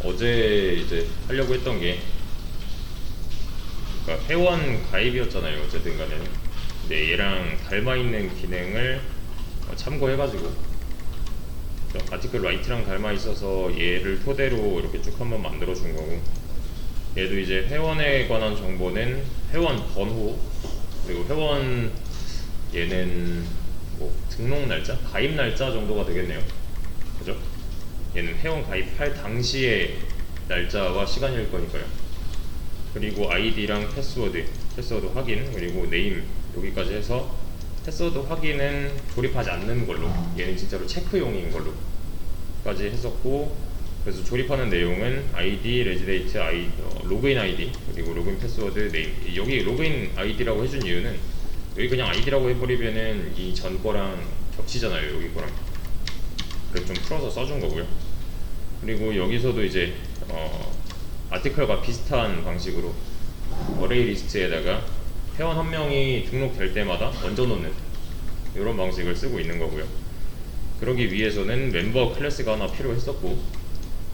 어제 이제 하려고 했던 게, 그러니까 회원 가입이었잖아요. 어쨌든 간에는. 근데 얘랑 닮아있는 기능을 참고해가지고 아티클 라이트랑 닮아있어서 얘를 토대로 이렇게 쭉 한번 만들어 준 거고, 얘도 이제 회원에 관한 정보는 회원 번호, 그리고 회원 얘는 뭐 등록 날짜, 가입 날짜 정도가 되겠네요. 그죠? 얘는 회원 가입할 당시의 날짜와 시간일 거니까요. 그리고 아이디랑 패스워드 확인, 그리고 네임 여기까지 해서, 패스워드 확인은 조립하지 않는 걸로, 얘는 진짜로 체크용인 걸로 까지 했었고, 그래서 조립하는 내용은 아이디, 레지데이트, 로그인 아이디, 그리고 로그인 패스워드, 네임. 여기 로그인 아이디라고 해준 이유는, 여기 그냥 아이디라고 해버리면은 이 전 거랑 겹치잖아요, 여기 거랑. 그래서 좀 풀어서 써준 거고요. 그리고 여기서도 이제 아티클과 비슷한 방식으로 어레이 리스트에다가 회원 한 명이 등록될 때마다 얹어놓는 이런 방식을 쓰고 있는 거고요. 그러기 위해서는 멤버 클래스가 하나 필요했었고,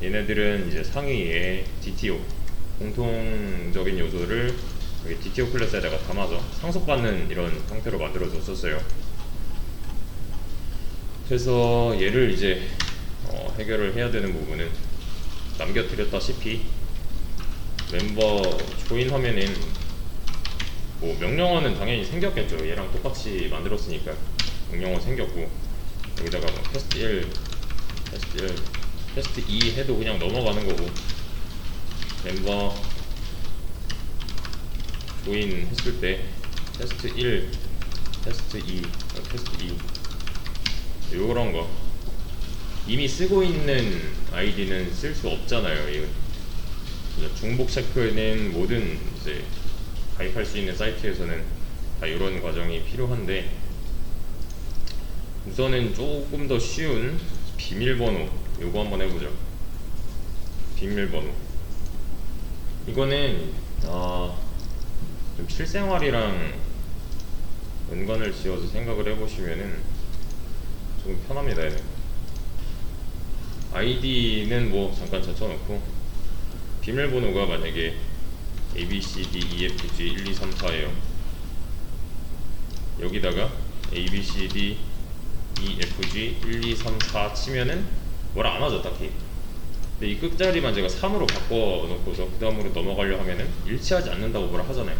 얘네들은 이제 상위에 DTO, 공통적인 요소를 여기 DTO 클래스에다가 담아서 상속받는 이런 형태로 만들어줬었어요. 그래서 얘를 이제 해결을 해야 되는 부분은, 남겨드렸다시피 멤버 조인하면은 뭐 명령어는 당연히 생겼겠죠. 얘랑 똑같이 만들었으니까 명령어 생겼고, 여기다가 뭐 테스트 1, 테스트 2 해도 그냥 넘어가는 거고, 멤버 조인 했을 때 테스트 1, 테스트 2, 테스트 2 요런 거 이미 쓰고 있는 아이디는 쓸 수 없잖아요. 이거 중복 체크는 모든 이제 가입할 수 있는 사이트에서는 다 이런 과정이 필요한데, 우선은 조금 더 쉬운 비밀번호 요거 한번 해보죠. 비밀번호 이거는 좀 실생활이랑 연관을 지어서 생각을 해보시면은 조금 편합니다. 얘는 아이디는 뭐 잠깐 젖혀놓고, 비밀번호가 만약에 ABCD EFG 1, 2, 3, 4예요. 여기다가 ABCD EFG 1, 2, 3, 4 치면은 뭐라 안 하죠 딱히. 근데 이 끝자리만 제가 3으로 바꿔놓고서 그 다음으로 넘어가려 하면은 일치하지 않는다고 뭐라 하잖아요.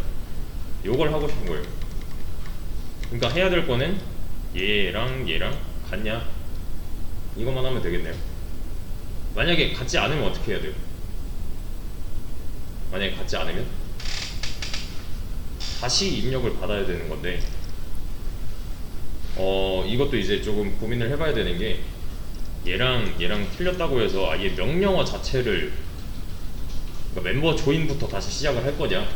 요걸 하고 싶은 거예요. 그러니까 해야 될 거는 얘랑 같냐, 이것만 하면 되겠네요. 만약에 같지 않으면 어떻게 해야 돼요? 만약에 같지 않으면 다시 입력을 받아야 되는 건데, 이것도 이제 조금 고민을 해봐야 되는 게, 얘랑 틀렸다고 해서 아예 명령어 자체를, 그러니까 멤버 조인부터 다시 시작을 할 거냐,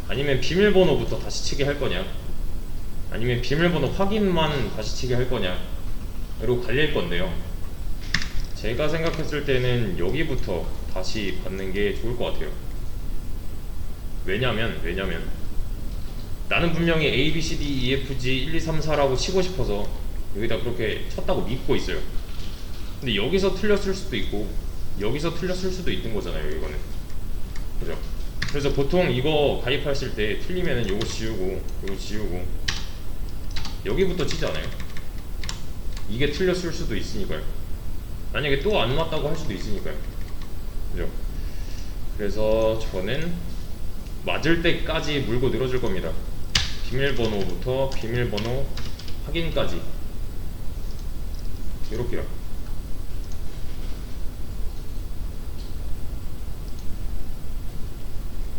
아니면 비밀번호부터 다시 치게 할 거냐, 아니면 비밀번호 확인만 다시 치게 할 거냐, 로 갈릴 건데요. 제가 생각했을 때는 여기부터 다시 받는 게 좋을 것 같아요. 왜냐면 나는 분명히 A, B, C, D, E, F, G 1, 2, 3, 4라고 치고 싶어서 여기다 그렇게 쳤다고 믿고 있어요. 근데 여기서 틀렸을 수도 있고 여기서 틀렸을 수도 있는 거잖아요, 이거는. 그죠? 그래서 보통 이거 가입하실 때 틀리면은 요거 지우고 여기부터 치지 않아요? 이게 틀렸을 수도 있으니까요. 만약에 또 안 맞다고 할 수도 있으니까요. 그죠? 그래서 저는 맞을 때까지 물고 늘어줄 겁니다. 비밀번호부터 비밀번호 확인까지 이렇게요.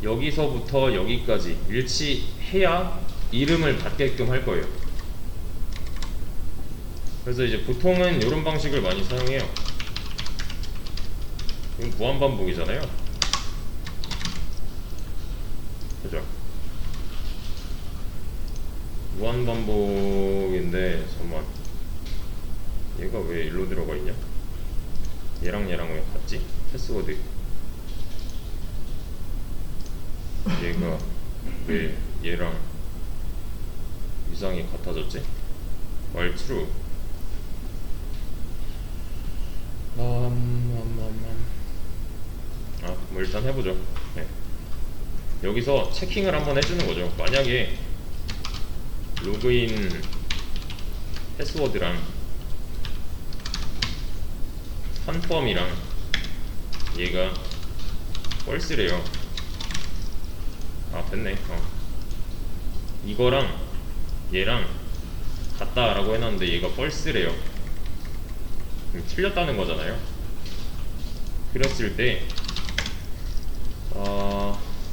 여기서부터 여기까지 일치해야 이름을 받게끔 할 거예요. 그래서 이제 보통은 이런 방식을 많이 사용해요. 이건 무한반복이잖아요. 그죠? 무한반복인데, 잠깐만, 얘가 왜 일로 들어가 있냐? 얘랑 왜 같지? 패스워드. 얘가 왜 얘랑 위상이 같아졌지? while true. 뭐 일단 해보죠. 네. 여기서 체킹을 한번 해주는 거죠. 만약에 로그인 패스워드랑 컨펌이랑 얘가 false래요. 아 됐네. 이거랑 얘랑 같다라고 해놨는데 얘가 false래요. 틀렸다는 거잖아요. 그랬을 때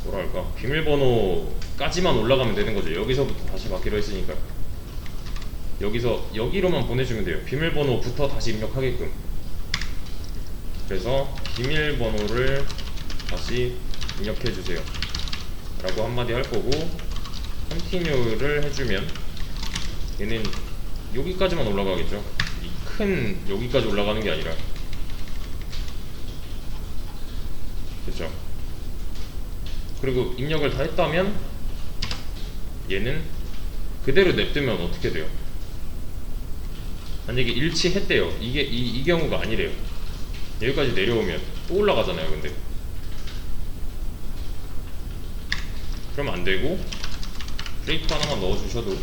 뭐랄까, 비밀번호까지만 올라가면 되는 거죠. 여기서부터 다시 받기로 했으니까 여기로만 보내주면 돼요. 비밀번호부터 다시 입력하게끔. 그래서 비밀번호를 다시 입력해주세요 라고 한마디 할 거고, 컨티뉴를 해주면 얘는 여기까지만 올라가겠죠. 이 큰 여기까지 올라가는 게 아니라. 그렇죠. 그리고 입력을 다 했다면 얘는 그대로 냅두면 어떻게 돼요? 만약에 일치했대요. 이 경우가 아니래요. 여기까지 내려오면 또 올라가잖아요. 근데 그러면 안 되고, 브레이크 하나만 넣어주셔도,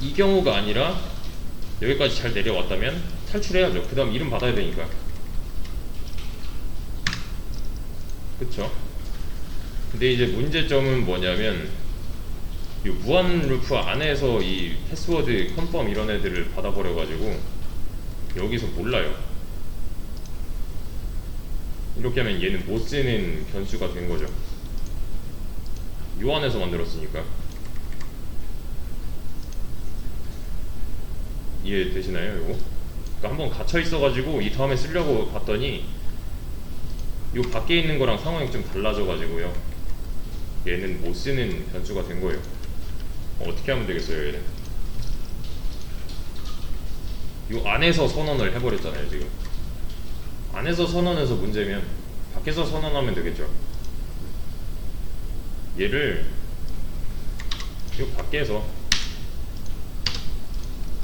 이 경우가 아니라 여기까지 잘 내려왔다면 탈출해야죠. 그 다음 이름 받아야 되니까. 그쵸? 근데 이제 문제점은 뭐냐면, 이 무한 루프 안에서 이 패스워드, 컨펌 이런 애들을 받아버려가지고 여기서 몰라요. 이렇게 하면 얘는 못 쓰는 변수가 된 거죠. 요 안에서 만들었으니까. 이해되시나요, 요거? 그러니까 한번 갇혀 있어가지고 이 다음에 쓰려고 봤더니 요 밖에 있는 거랑 상황이 좀 달라져가지고요. 얘는 못 쓰는 변수가 된 거예요. 어떻게 하면 되겠어요, 얘는? 요 안에서 선언을 해버렸잖아요, 지금. 안에서 선언해서 문제면 밖에서 선언하면 되겠죠. 얘를 요 밖에서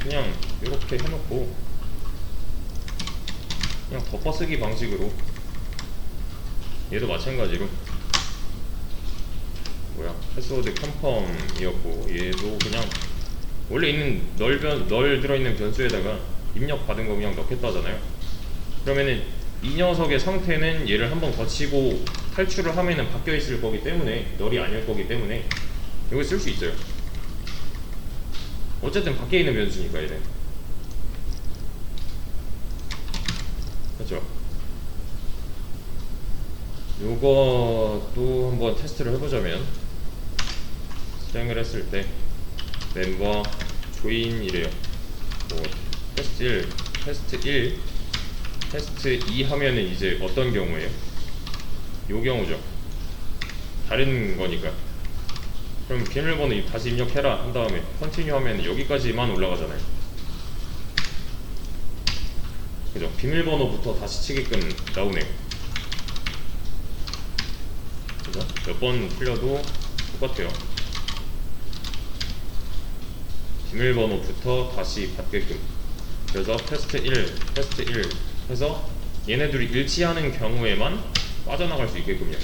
그냥 이렇게 해놓고 그냥 덮어쓰기 방식으로, 얘도 마찬가지로 패스워드 컨펌이었고, 얘도 그냥 원래 있는 널 들어있는 변수에다가 입력 받은 거 그냥 넣겠다 하잖아요. 그러면은 이 녀석의 상태는 얘를 한번 거치고 탈출을 하면은 바뀌어 있을 거기 때문에, 널이 아닐 거기 때문에 이걸 쓸 수 있어요. 어쨌든 밖에 있는 변수니까 얘는. 그렇죠? 요것도 한번 테스트를 해보자면, 실행을 했을 때 멤버 조인이래요. 뭐 테스트 1, 테스트 1, 테스트 2 하면은 이제 어떤 경우예요? 요 경우죠. 다른 거니까. 그럼 비밀번호 다시 입력해라 한 다음에 컨티뉴 하면 여기까지만 올라가잖아요. 그죠? 비밀번호부터 다시 치게끔 나오네요. 그죠? 몇 번 풀려도 똑같아요. 비밀번호부터 다시 받게끔. 그래서 테스트 1, 테스트 1 해서 얘네들이 일치하는 경우에만 빠져나갈 수 있게끔요.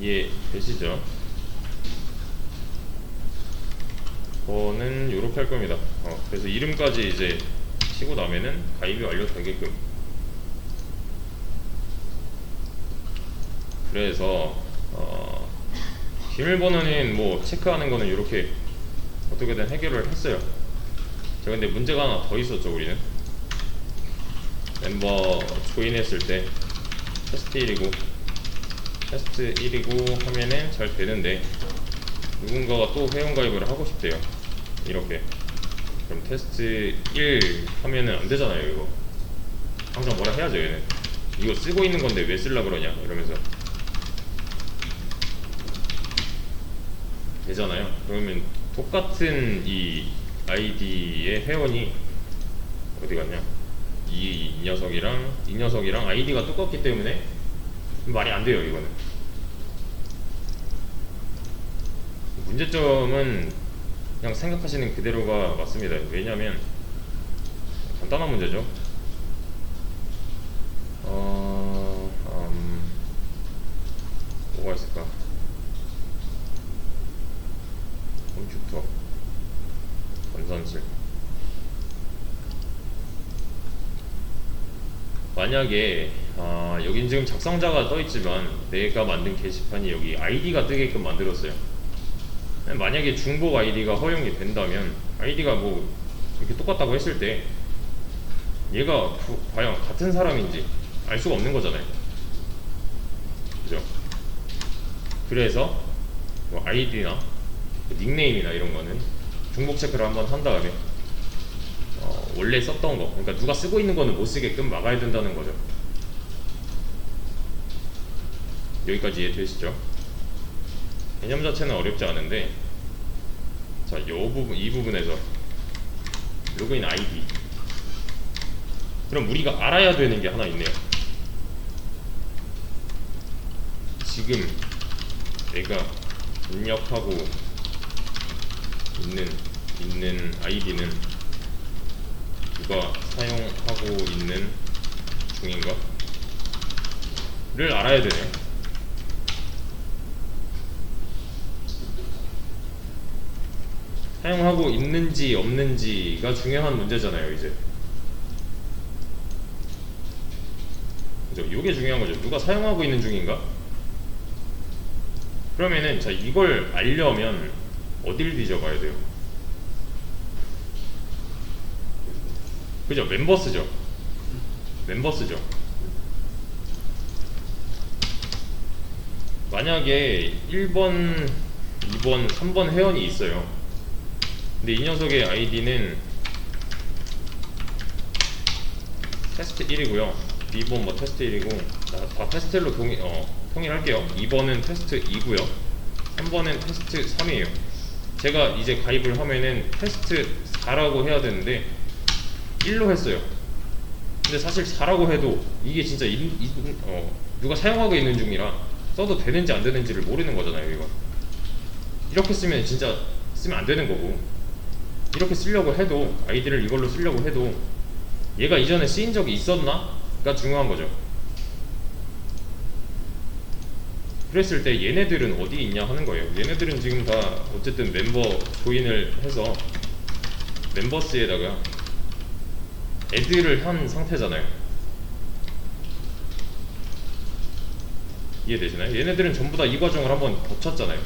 이해되시죠? 저는 요렇게 할 겁니다. 그래서 이름까지 이제 치고 나면은 가입이 완료되게끔. 그래서 비밀번호는 뭐 체크하는 거는 이렇게 어떻게든 해결을 했어요. 자, 근데 문제가 하나 더 있었죠. 우리는 멤버 조인했을 때 테스트 1이고 테스트 1이고 하면은 잘 되는데, 누군가가 또 회원가입을 하고 싶대요. 이렇게. 그럼 테스트 1 하면은 안 되잖아요. 이거 항상 뭐라 해야죠. 얘는 이거 쓰고 있는 건데 왜 쓸라 그러냐 이러면서 되잖아요. 그러면 똑같은 이 아이디의 회원이 어디 갔냐, 이 녀석이랑 아이디가 똑같기 때문에 말이 안 돼요. 이거는 문제점은 그냥 생각하시는 그대로가 맞습니다. 왜냐면 간단한 문제죠. 뭐가 있을까? 컴퓨터, 건선실. 만약에 여긴 지금 작성자가 떠있지만 내가 만든 게시판이 여기 아이디가 뜨게끔 만들었어요. 만약에 중복 아이디가 허용이 된다면 아이디가 뭐 이렇게 똑같다고 했을 때 얘가 과연 같은 사람인지 알 수가 없는 거잖아요. 그죠? 그래서 뭐 아이디나 닉네임이나 이런 거는 중복 체크를 한번 한 다음에 원래 썼던 거, 그러니까 누가 쓰고 있는 거는 못 쓰게끔 막아야 된다는 거죠. 여기까지 이해되시죠? 개념 자체는 어렵지 않은데, 자, 이 부분에서 로그인 아이디. 그럼 우리가 알아야 되는 게 하나 있네요. 지금 내가 입력하고 있는 아이디는 누가 사용하고 있는 중인가? 를 알아야 되네요. 사용하고 있는지 없는지가 중요한 문제잖아요, 이제. 그죠? 이게 중요한 거죠. 누가 사용하고 있는 중인가? 그러면은, 자, 이걸 알려면 어딜 뒤져봐야 돼요? 그죠? 멤버스죠. 멤버스죠. 만약에 1번, 2번, 3번 회원이 있어요. 근데 이 녀석의 아이디는 테스트 1이고요. 2번 뭐 테스트 1이고 다 테스트 1로 통일할게요. 2번은 테스트 2고요. 3번은 테스트 3이에요. 제가 이제 가입을 하면은 테스트 4라고 해야 되는데 1로 했어요. 근데 사실 4라고 해도 이게 진짜 누가 사용하고 있는 중이라 써도 되는지 안 되는지를 모르는 거잖아요. 이거 이렇게 쓰면 진짜 쓰면 안 되는 거고, 이렇게 쓰려고 해도 아이디를 이걸로 쓰려고 해도 얘가 이전에 쓰인 적이 있었나가 중요한 거죠. 그랬을 때 얘네들은 어디 있냐 하는 거예요. 얘네들은 지금 다 어쨌든 멤버 조인을 해서 멤버스에다가 애드를 한 상태잖아요. 이해되시나요? 얘네들은 전부 다 이 과정을 한번 거쳤잖아요.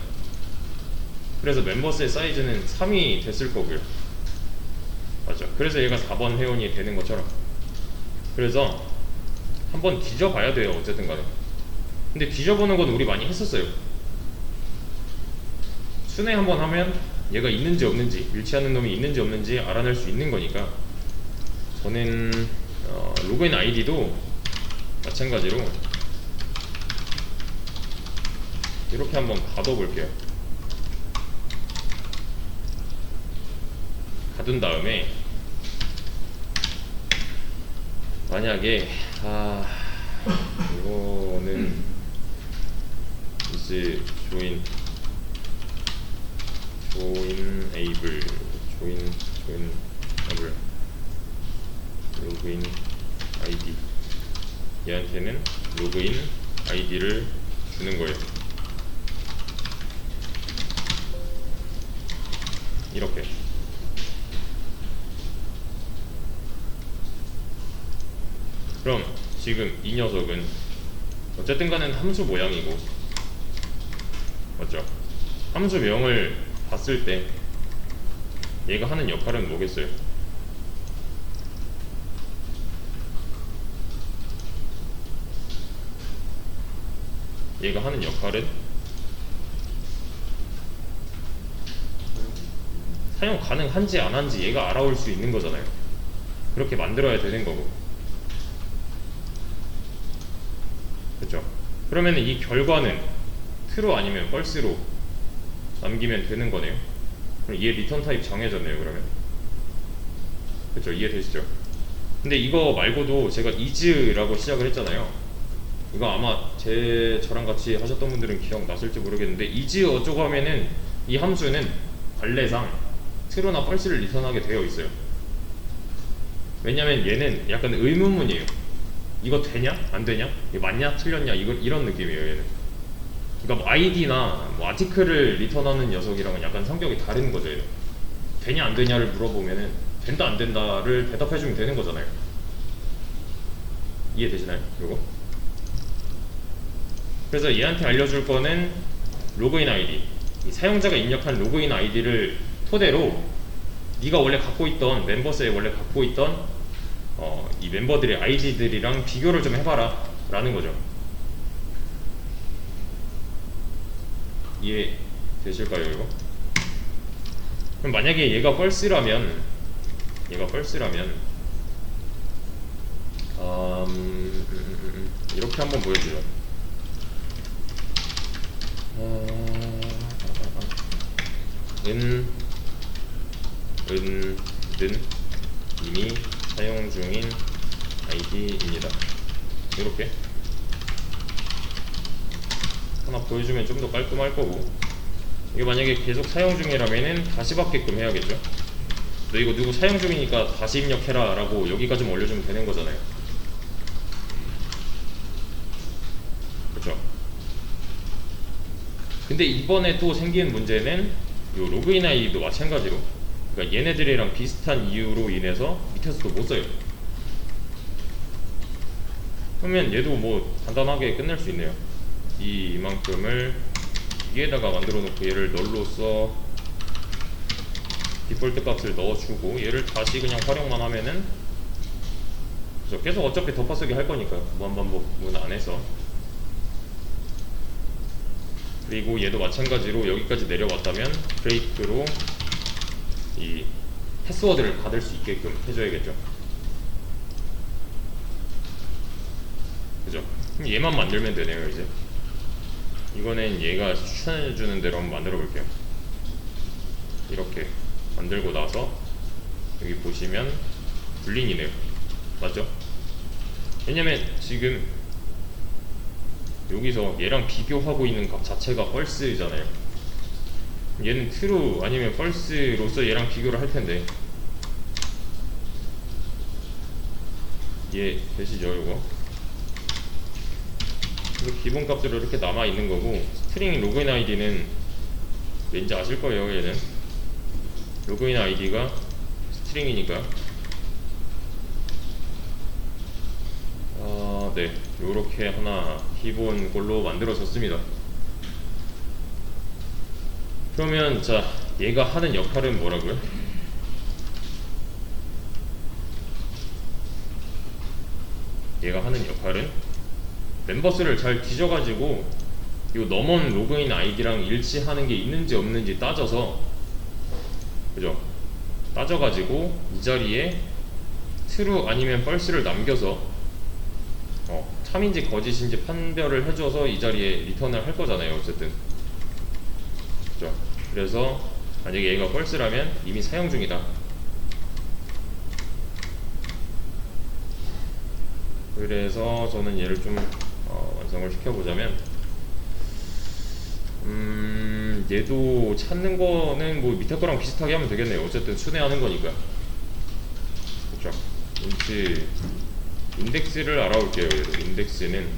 그래서 멤버스의 사이즈는 3이 됐을 거고요. 맞죠? 그래서 얘가 4번 회원이 되는 것처럼. 그래서 한번 뒤져봐야 돼요, 어쨌든 간에. 근데 뒤져보는 건 우리 많이 했었어요. 순회 한번 하면 얘가 있는지 없는지, 일치하는 놈이 있는지 없는지 알아낼 수 있는 거니까. 저는 로그인 아이디도 마찬가지로 이렇게 한번 가둬볼게요. 가둔 다음에 만약에 이거는 이제 join able 로그인 아이디, 얘한테는 로그인 아이디를 주는 거예요. 이렇게. 그럼 지금 이 녀석은 어쨌든 간에 함수 모양이고, 맞죠? 함수명을 봤을 때 얘가 하는 역할은 뭐겠어요? 얘가 하는 역할은 사용 가능한지 안 한지 얘가 알아올 수 있는 거잖아요. 그렇게 만들어야 되는 거고. 그렇죠? 그러면 이 결과는 true 아니면 false로 남기면 되는 거네요. 그럼 얘 리턴 타입 정해졌네요. 그러면 그렇죠? 이해되시죠? 근데 이거 말고도 제가 is라고 시작을 했잖아요. 이거 아마 저랑 같이 하셨던 분들은 기억나실지 모르겠는데 is 어쩌고 하면은 이 함수는 관례상 트루나 펄스를 리턴하게 되어 있어요. 왜냐면 얘는 약간 의문문이에요. 이거 되냐? 안 되냐? 이거 맞냐? 틀렸냐? 이런 느낌이에요, 얘는. 그러니까 뭐 아이디나 뭐 아티클을 리턴하는 녀석이랑은 약간 성격이 다른 거죠, 얘는. 되냐 안 되냐를 물어보면은 된다 안 된다를 대답해주면 되는 거잖아요. 이해되시나요? 이거? 그래서 얘한테 알려줄 거는 로그인 아이디, 이 사용자가 입력한 로그인 아이디를 토대로 네가 원래 갖고 있던 멤버스에 원래 갖고 있던 이 멤버들의 아이디들이랑 비교를 좀 해봐라 라는 거죠. 이해되실까요, 이거? 그럼 만약에 얘가 펄스라면 이렇게 한번 보여주죠. 은 이미 사용 중인 아이디입니다. 이렇게 하나 보여주면 좀 더 깔끔할 거고, 이게 만약에 계속 사용 중이라면은 다시 받게끔 해야겠죠. 너 이거 누구 사용 중이니까 다시 입력해라 라고 여기까지만 올려주면 되는 거잖아요. 그렇죠? 근데 이번에 또 생긴 문제는 요 로그인 아이디도 마찬가지로, 그러니까 얘네들이랑 비슷한 이유로 인해서 밑에서도 못 써요. 그러면 얘도 뭐 간단하게 끝낼 수 있네요. 이만큼을 여기에다가 만들어 놓고 얘를 널로써 디폴트 값을 넣어주고 얘를 다시 그냥 활용만 하면은, 그죠? 계속 어차피 덮어쓰기 할 거니까요. 무한반복문 안에서. 그리고 얘도 마찬가지로 여기까지 내려왔다면 브레이크로 이 패스워드를 받을 수 있게끔 해줘야겠죠. 그죠? 그럼 얘만 만들면 되네요. 이제 이거는 얘가 추천해주는 대로 한번 만들어 볼게요. 이렇게 만들고 나서 여기 보시면 불린이네요. 맞죠? 왜냐면 지금 여기서 얘랑 비교하고 있는 값 자체가 펄스잖아요. 얘는 트루 아니면 펄스로서 얘랑 비교를 할 텐데, 이해 되시죠? 이거 기본 값으로 이렇게 남아 있는 거고, 스트링 로그인 아이디는 왠지 아실 거예요. 얘는 로그인 아이디가 스트링이니까. 네, 요렇게 하나 기본 걸로 만들어졌습니다. 그러면 자, 얘가 하는 역할은 뭐라고요? 얘가 하는 역할은 멤버스를 잘 뒤져가지고 요 넘은 로그인 아이디랑 일치하는 게 있는지 없는지 따져서, 그죠? 따져가지고 이 자리에 true 아니면 false를 남겨서 참인지 거짓인지 판별을 해줘서 이 자리에 리턴을 할 거잖아요. 어쨌든, 그죠? 그래서 만약에 얘가 false라면 이미 사용 중이다. 그래서 저는 얘를 좀 완성을 시켜보자면, 얘도 찾는 거는 뭐 밑에 거랑 비슷하게 하면 되겠네요. 어쨌든 순회하는 거니까. 그쵸? 인덱스를 알아볼게요. 얘도 인덱스는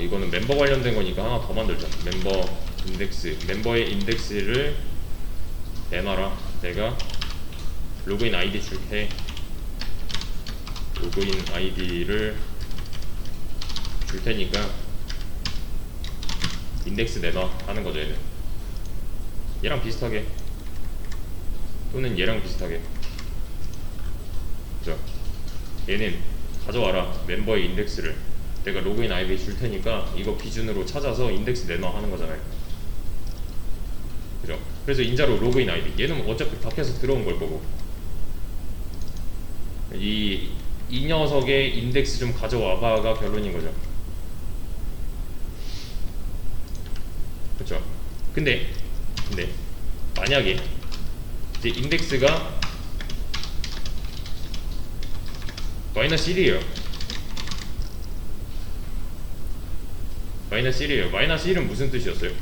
이거는 멤버 관련된 거니까 하나 더 만들자. 멤버 인덱스, 멤버의 인덱스를 내놔라. 내가 로그인 아이디 줄게. 로그인 아이디를 줄 테니까 인덱스 내놔 하는 거죠. 얘는 얘랑 비슷하게 또는 얘랑 비슷하게, 그죠? 얘는 가져와라. 멤버의 인덱스를 내가 로그인 아이디 줄 테니까 이거 기준으로 찾아서 인덱스 내놔 하는 거잖아요. 그죠? 그래서 인자로 로그인 아이디, 얘는 어차피 밖에서 들어온 걸 거고, 이 녀석의 인덱스 좀 가져와봐가 결론인 거죠. 그쵸? 근데 만약에 이제 인덱스가 -1이에요. -1이에요. -1은 무슨 뜻이었어요?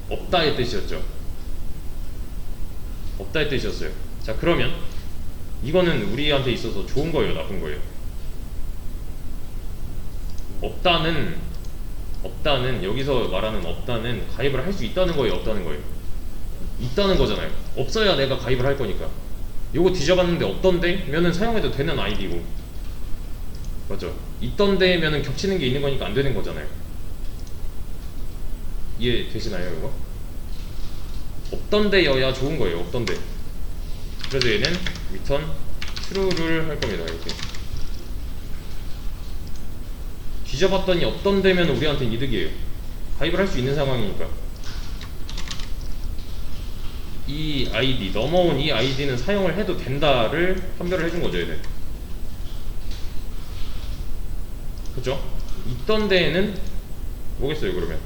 없다의 뜻이었죠. 없다의 뜻이었어요. 자, 그러면 이거는 우리한테 있어서 좋은 거예요, 나쁜 거예요? 없다는 여기서 말하는 없다는 가입을 할 수 있다는 거예요, 없다는 거예요? 있다는 거잖아요. 없어야 내가 가입을 할 거니까. 요거 뒤져봤는데 없던데? 면은 사용해도 되는 아이디고, 맞죠? 있던데 면은 겹치는 게 있는 거니까 안 되는 거잖아요. 이해 되시나요, 이거? 없던데여야 좋은 거예요, 없던데. 그래서 얘는 return true를 할 겁니다, 이렇게. 뒤져봤더니 없던데면 우리한테는 이득이에요. 가입을 할 수 있는 상황이니까. 이 아이디, 넘어온 이 아이디는 사용을 해도 된다를 판별을 해준 거죠, 얘는. 그죠? 있던 데에는 뭐겠어요, 그러면?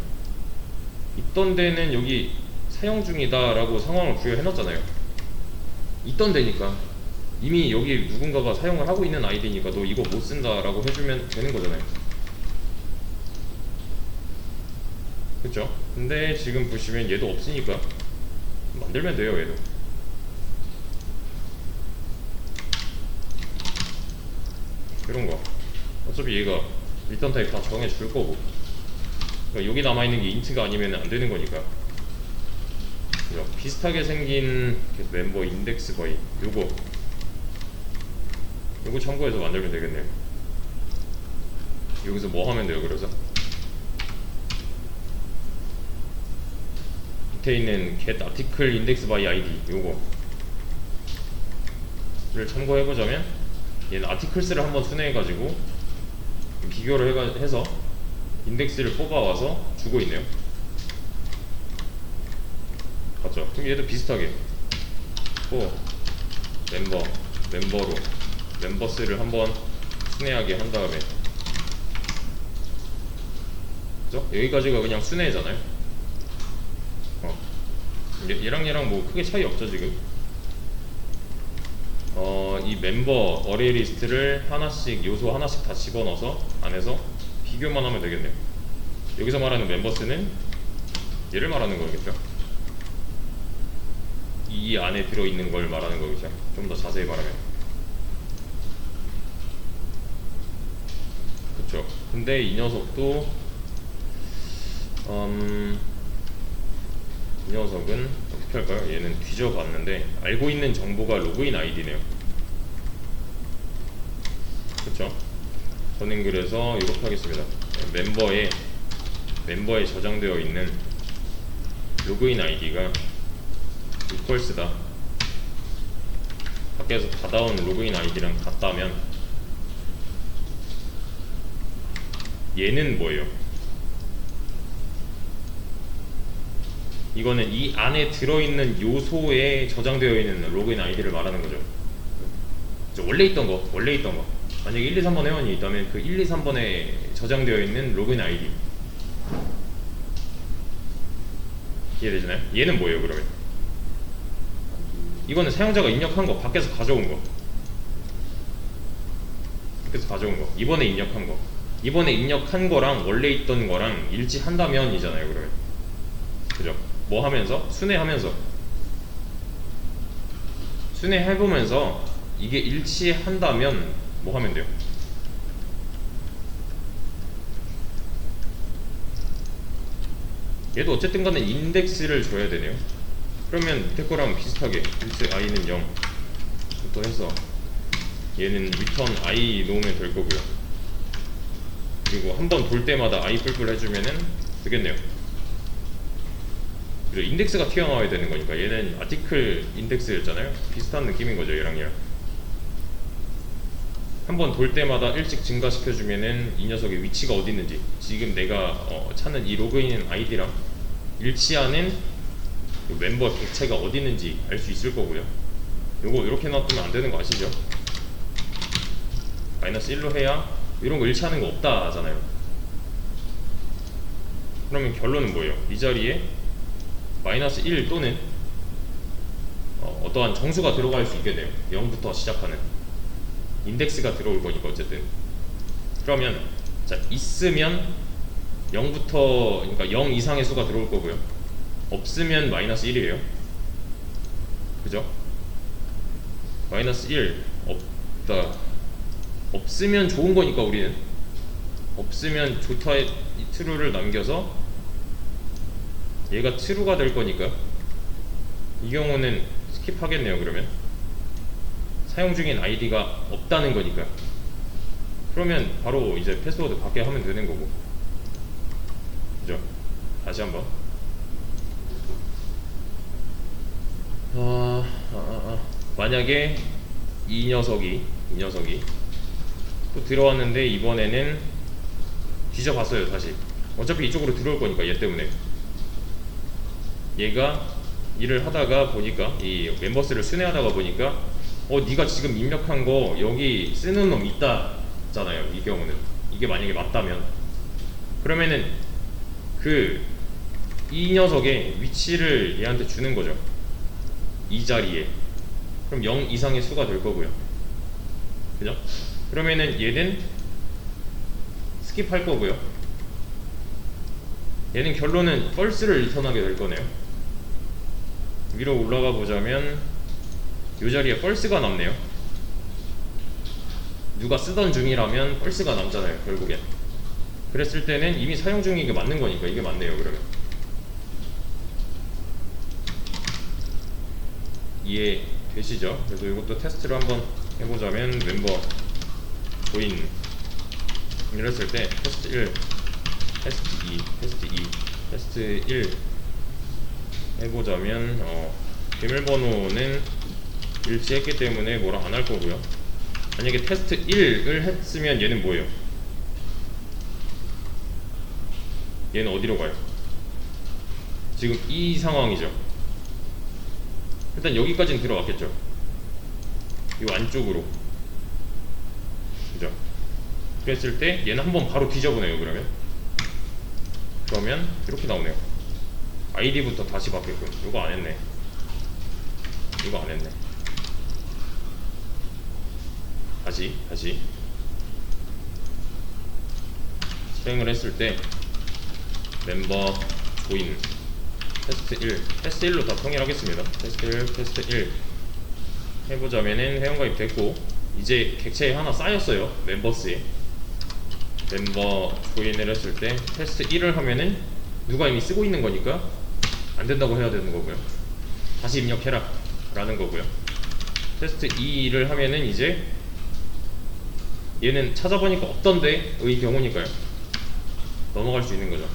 있던 데는 여기 사용 중이다 라고 상황을 부여해놨잖아요. 있던 데니까 이미 여기 누군가가 사용을 하고 있는 아이디니까 너 이거 못 쓴다 라고 해주면 되는 거잖아요. 그쵸? 근데 지금 보시면 얘도 없으니까 만들면 돼요, 얘도. 이런 거 어차피 얘가 리턴 타입 다 정해줄 거고, 그러니까 여기 남아있는 게 인트가 아니면 안 되는 거니까. 그죠? 비슷하게 생긴 멤버 인덱스 바이 요거 참고해서 만들면 되겠네요. 여기서 뭐 하면 돼요, 그래서? 밑에 있는 get article index by id 요거를 참고해보자면, 얘는 articles를 한번 순회해가지고 비교를 해서 인덱스를 뽑아와서 주고 있네요. 맞죠? 그럼 얘도 비슷하게 멤버로 멤버스를 한번 순회하게 한 다음에, 그죠? 여기까지가 그냥 순회잖아요. 얘랑 뭐 크게 차이 없죠, 지금. 이 멤버 어레이 리스트를 하나씩, 요소 하나씩 다 집어넣어서 안에서 비교만 하면 되겠네요. 여기서 말하는 멤버스는 얘를 말하는 거겠죠. 이 안에 들어있는 걸 말하는 거겠죠. 좀 더 자세히 말하면. 그쵸. 근데 이 녀석도 이 녀석은 어떻게 할까요? 얘는 뒤져봤는데 알고 있는 정보가 로그인 아이디네요. 그쵸? 저는 그래서 이렇게 하겠습니다. 멤버에 저장되어 있는 로그인 아이디가 equals다. 밖에서 받아온 로그인 아이디랑 같다면 얘는 뭐예요? 이거는 이 안에 들어있는 요소에 저장되어 있는 로그인 아이디를 말하는 거죠. 원래 있던 거. 만약에 1, 2, 3번 회원이 있다면 그 1, 2, 3번에 저장되어 있는 로그인 아이디. 이해되시나요? 얘는 뭐예요, 그러면? 이거는 사용자가 입력한 거, 밖에서 가져온 거. 이번에 입력한 거랑 원래 있던 거랑 일치한다면 이잖아요, 그러면. 그죠? 뭐 하면서? 순회해보면서 이게 일치한다면 뭐 하면 돼요? 얘도 어쨌든 간에 인덱스를 줘야 되네요. 그러면 밑에 거랑 비슷하게 int i는 0부터 해서 얘는 return i 놓으면 될 거고요. 그리고 한번 돌 때마다 i 뿔뿔 해주면은 되겠네요. 그리고 인덱스가 튀어나와야 되는 거니까 얘는 아티클 인덱스였잖아요. 비슷한 느낌인 거죠, 얘랑. 한번 돌 때마다 일찍 증가시켜주면은 이 녀석의 위치가 어디 있는지, 지금 내가 찾는 이 로그인 아이디랑 일치하는 그 멤버 객체가 어디 있는지 알 수 있을 거고요. 요거 이렇게 놔두면 안 되는 거 아시죠? -1로 해야 이런 거 일치하는 거 없다 하잖아요. 그러면 결론은 뭐예요? 이 자리에 -1 또는 어떠한 정수가 들어갈 수 있게 돼요. 0부터 시작하는 인덱스가 들어올 거니까 어쨌든. 그러면 자, 있으면 0부터, 그러니까 0 이상의 수가 들어올 거고요. 없으면 -1이에요. 그죠? 마이너스 1 없다. 없으면 좋은 거니까 우리는 없으면 좋다의 이 true를 남겨서 얘가 true가 될 거니까 이 경우는 스킵하겠네요. 그러면 사용 중인 아이디가 없다는 거니까 그러면 바로 이제 패스워드 받게 하면 되는 거고 그죠? 다시 한번 만약에 이 녀석이 또 들어왔는데 이번에는 뒤져봤어요. 다시 어차피 이쪽으로 들어올 거니까 얘 때문에 얘가 일을 하다가 보니까 이 멤버스를 순회하다가 보니까 네가 지금 입력한 거 여기 쓰는 놈 있다잖아요. 이 경우는 이게 만약에 맞다면 그러면은 이 녀석의 위치를 얘한테 주는 거죠. 이 자리에 그럼 0 이상의 수가 될 거고요. 그죠? 그러면은 얘는 스킵할 거고요. 얘는 결론은 false를 리턴하게 될 거네요. 위로 올라가 보자면 이 자리에 false가 남네요. 누가 쓰던 중이라면 false가 남잖아요. 결국엔 그랬을 때는 이미 사용 중인 게 맞는 거니까 이게 맞네요. 그러면 이해 되시죠? 그래서 이것도 테스트를 한번 해보자면 멤버 조인 이랬을 때 테스트 1, 테스트 2, 테스트 2, 테스트 1 해보자면 비밀번호는 일치했기 때문에 뭐라 안 할 거고요. 만약에 테스트 1을 했으면 얘는 뭐예요? 얘는 어디로 가요? 지금 이 상황이죠. 일단 여기까지는 들어왔겠죠. 이 안쪽으로 그죠? 그랬을 때 얘는 한번 바로 뒤져보네요. 그러면 이렇게 나오네요. 아이디부터 다시 받게끔. 이거 안 했네. 다시 실행을 했을 때 멤버 조인 테스트 1로 다 통일하겠습니다. 테스트 1, 테스트 1 해보자면은 회원가입 됐고 이제 객체에 하나 쌓였어요. 멤버스에 멤버 조인을 했을 때 테스트 1을 하면은 누가 이미 쓰고 있는 거니까 안 된다고 해야 되는 거고요. 다시 입력해라 라는 거고요. 테스트 2를 하면은 이제 얘는 찾아보니까 없던데 의 경우니까요. 넘어갈 수 있는 거죠.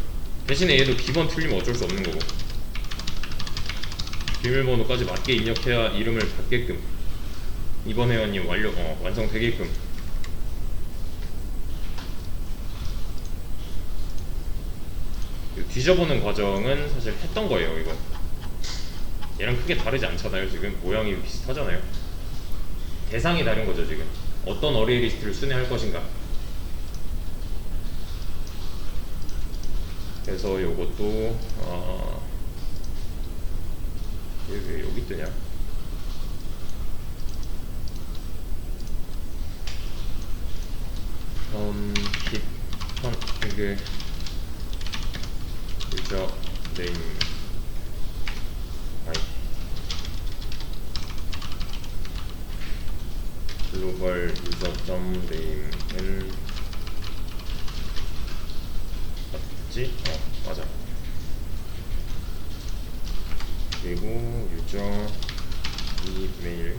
대신에 얘도 기본 틀리면 어쩔 수 없는 거고 비밀번호까지 맞게 입력해야 이름을 받게끔 이번 회원님 완성되게끔 뒤져보는 과정은 사실 했던 거예요. 이거 얘랑 크게 다르지 않잖아요. 지금 모양이 비슷하잖아요. 대상이 다른 거죠. 지금 어떤 어레이 리스트를 순회할 것인가. 그래서 요것도 얘 왜 여기 뜨냐? 이게 유저 네임 글로벌 유저 네임은 맞지? 맞아. 그리고 유저 이메일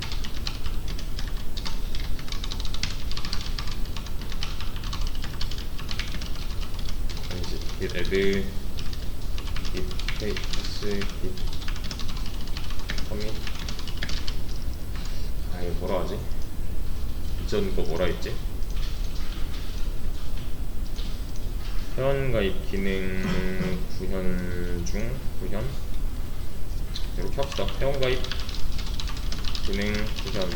git add git paste git commit 이거 뭐라 하지? 이전 거 뭐라 했지? 회원가입 기능 구현 이렇게 합시다. 회원가입 기능 구현